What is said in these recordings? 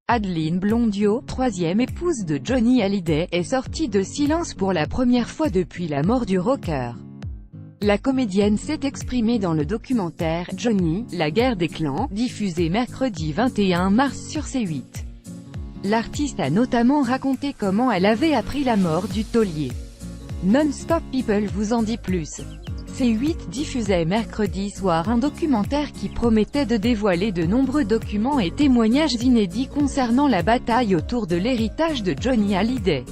Adeline Blondiot, troisième épouse de Johnny Hallyday, est sortie de silence pour la première fois depuis la mort du rocker. La comédienne s'est exprimée dans le documentaire « Johnny, la guerre des clans », diffusé mercredi 21 mars sur C8. L'artiste a notamment raconté comment elle avait appris la mort du taulier. Non-Stop People vous en dit plus. C8 diffusait mercredi soir un documentaire qui promettait de dévoiler de nombreux documents et témoignages inédits concernant la bataille autour de l'héritage de Johnny Hallyday.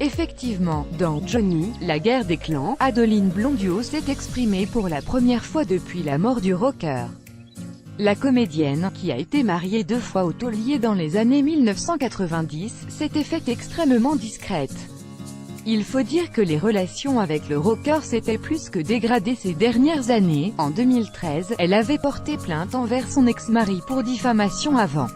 Effectivement, dans Johnny, la guerre des clans, Adeline Blondiot s'est exprimée pour la première fois depuis la mort du rocker. La comédienne, qui a été mariée 2 fois au taulier dans les années 1990, s'était faite extrêmement discrète. Il faut dire que les relations avec le rocker s'étaient plus que dégradées ces dernières années. En 2013, elle avait porté plainte envers son ex-mari pour diffamation avant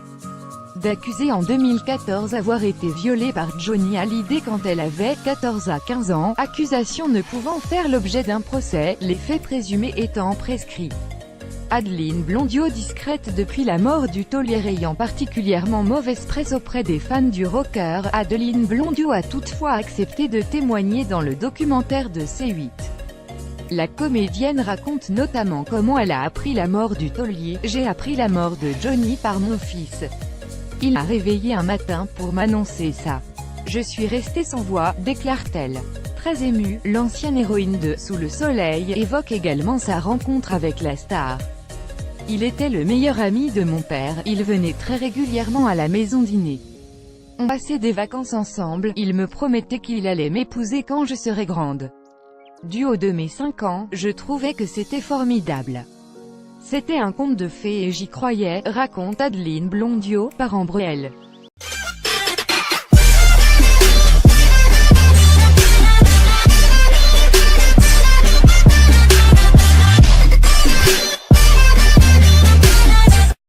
d'accuser en 2014 avoir été violée par Johnny Hallyday quand elle avait 14 à 15 ans, accusation ne pouvant faire l'objet d'un procès, les faits présumés étant prescrits. Adeline Blondiot, discrète depuis la mort du taulier ayant particulièrement mauvaise presse auprès des fans du rocker, Adeline Blondiot a toutefois accepté de témoigner dans le documentaire de C8. La comédienne raconte notamment comment elle a appris la mort du taulier. « J'ai appris la mort de Johnny par mon fils. Il m'a réveillé un matin pour m'annoncer ça. Je suis restée sans voix », déclare-t-elle. Très émue, l'ancienne héroïne de « Sous le soleil » évoque également sa rencontre avec la star. « Il était le meilleur ami de mon père, il venait très régulièrement à la maison dîner. On passait des vacances ensemble, il me promettait qu'il allait m'épouser quand je serais grande. Du haut de mes 5 ans, je trouvais que c'était formidable. C'était un conte de fées et j'y croyais », raconte Adeline Blondiot, parent Bruel.